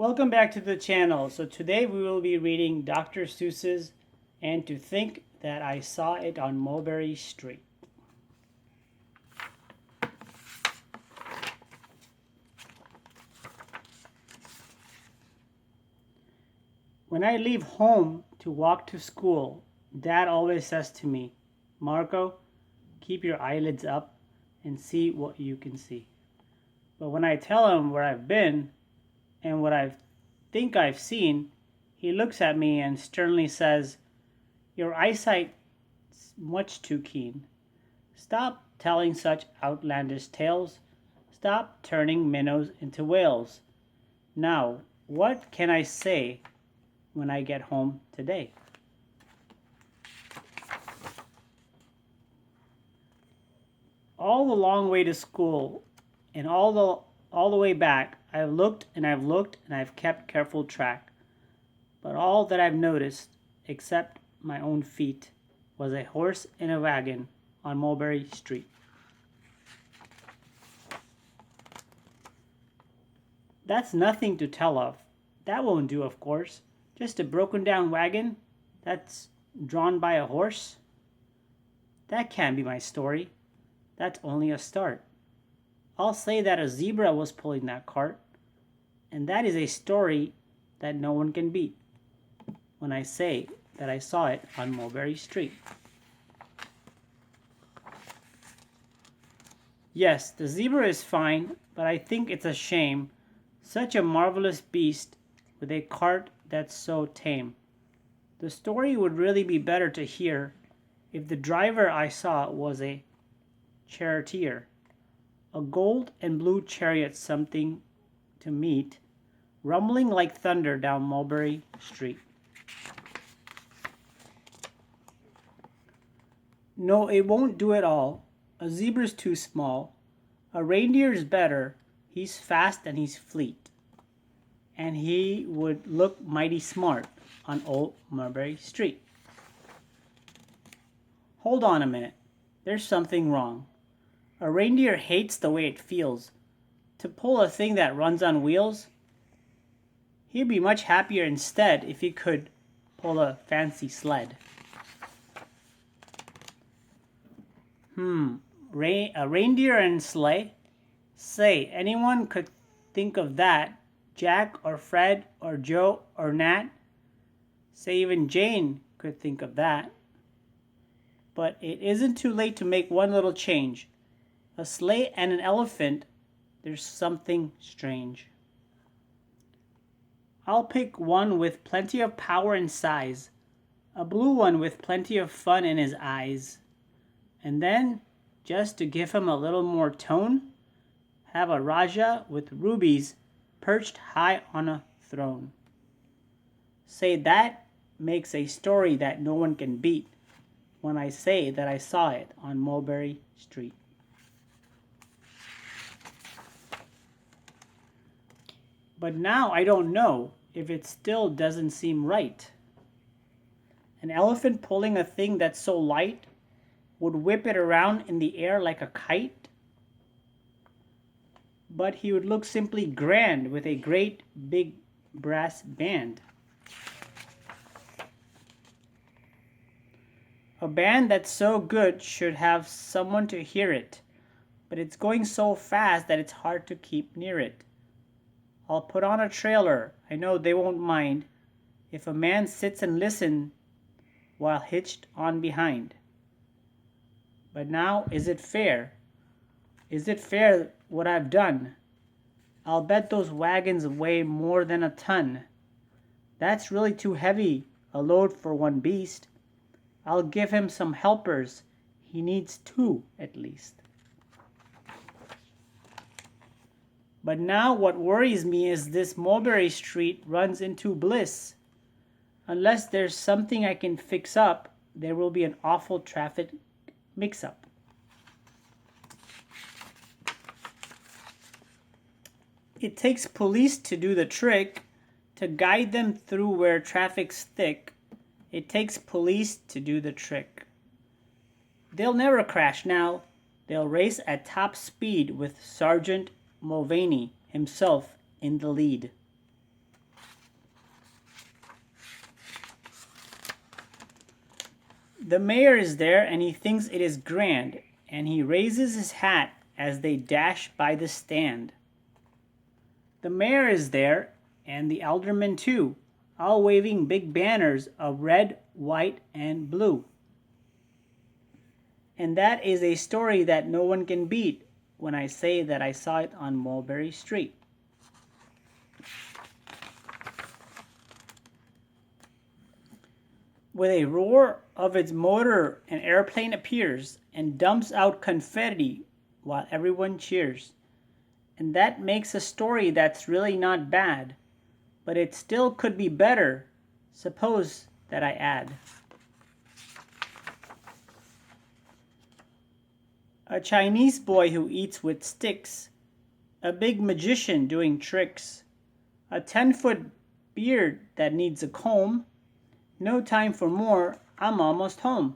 Welcome back to the channel. So today we will be reading Dr. Seuss's And to Think That I Saw It on Mulberry Street. When I leave home to walk to school, Dad always says to me, "Marco, keep your eyelids up and see what you can see." But when I tell him where I've been and what I think I've seen, he looks at me and sternly says, "Your eyesight's much too keen. Stop telling such outlandish tales. Stop turning minnows into whales. Now, what can I say when I get home today?" All the long way to school and all the way back, I've looked and I've looked and I've kept careful track. But all that I've noticed, except my own feet, was a horse in a wagon on Mulberry Street. That's nothing to tell of. That won't do, of course. Just a broken down wagon that's drawn by a horse. That can't be my story. That's only a start. I'll say that a zebra was pulling that cart, and that is a story that no one can beat when I say that I saw it on Mulberry Street. Yes, the zebra is fine, but I think it's a shame. Such a marvelous beast with a cart that's so tame. The story would really be better to hear if the driver I saw was a charioteer. A gold and blue chariot something to meet, rumbling like thunder down Mulberry Street. No, it won't do at all. A zebra's too small. A reindeer's better. He's fast and he's fleet. And he would look mighty smart on old Mulberry Street. Hold on a minute. There's something wrong. A reindeer hates the way it feels to pull a thing that runs on wheels. He'd be much happier instead if he could pull a fancy sled. A reindeer and sleigh? Say, anyone could think of that. Jack or Fred or Joe or Nat. Say, even Jane could think of that. But it isn't too late to make one little change. A sleigh and an elephant, there's something strange. I'll pick one with plenty of power and size, a blue one with plenty of fun in his eyes. And then, just to give him a little more tone, have a Raja with rubies perched high on a throne. Say, that makes a story that no one can beat when I say that I saw it on Mulberry Street. But now I don't know if it still doesn't seem right. An elephant pulling a thing that's so light would whip it around in the air like a kite. But he would look simply grand with a great big brass band. A band that's so good should have someone to hear it, but it's going so fast that it's hard to keep near it. I'll put on a trailer. I know they won't mind if a man sits and listens while hitched on behind. But now, is it fair? Is it fair what I've done? I'll bet those wagons weigh more than a ton. That's really too heavy a load for one beast. I'll give him some helpers. He needs two at least. But now what worries me is this Mulberry Street runs into bliss. Unless there's something I can fix up, there will be an awful traffic mix-up. It takes police to do the trick, to guide them through where traffic's thick. It takes police to do the trick. They'll never crash now. They'll race at top speed with Sergeant Mulvaney himself in the lead. The mayor is there and he thinks it is grand, and he raises his hat as they dash by the stand. The mayor is there and the aldermen too, all waving big banners of red, white, and blue. And that is a story that no one can beat when I say that I saw it on Mulberry Street. With a roar of its motor, an airplane appears and dumps out confetti while everyone cheers. And that makes a story that's really not bad, but it still could be better, suppose that I add. A Chinese boy who eats with sticks, a big magician doing tricks, a 10-foot beard that needs a comb. No time for more, I'm almost home.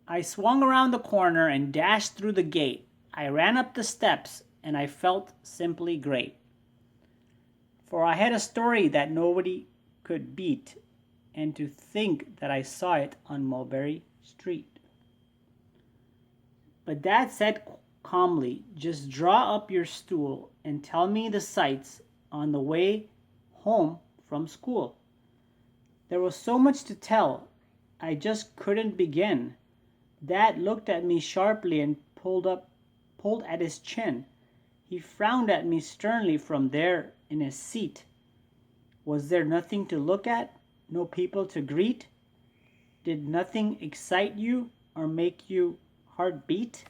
I swung around the corner and dashed through the gate. I ran up the steps and I felt simply great. For I had a story that nobody could beat, and to think that I saw it on Mulberry Street. But Dad said calmly, just draw up your stool and tell me the sights on the way home from school. There was so much to tell, I just couldn't begin. Dad looked at me sharply and pulled at his chin. He frowned at me sternly from there in his seat. Was there nothing to look at? No people to greet? Did nothing excite you or make you heart beat?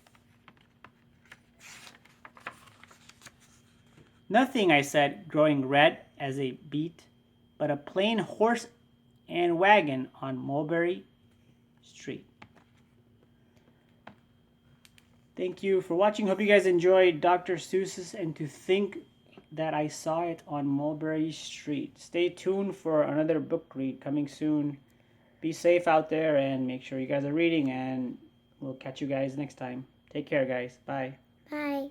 Nothing, I said, growing red as a beet, but a plain horse and wagon on Mulberry Street. Thank you for watching. Hope you guys enjoyed Dr. Seuss's And to Think That I Saw It on Mulberry Street. Stay tuned for another book read coming soon. Be safe out there and make sure you guys are reading, and we'll catch you guys next time. Take care, guys. Bye. Bye.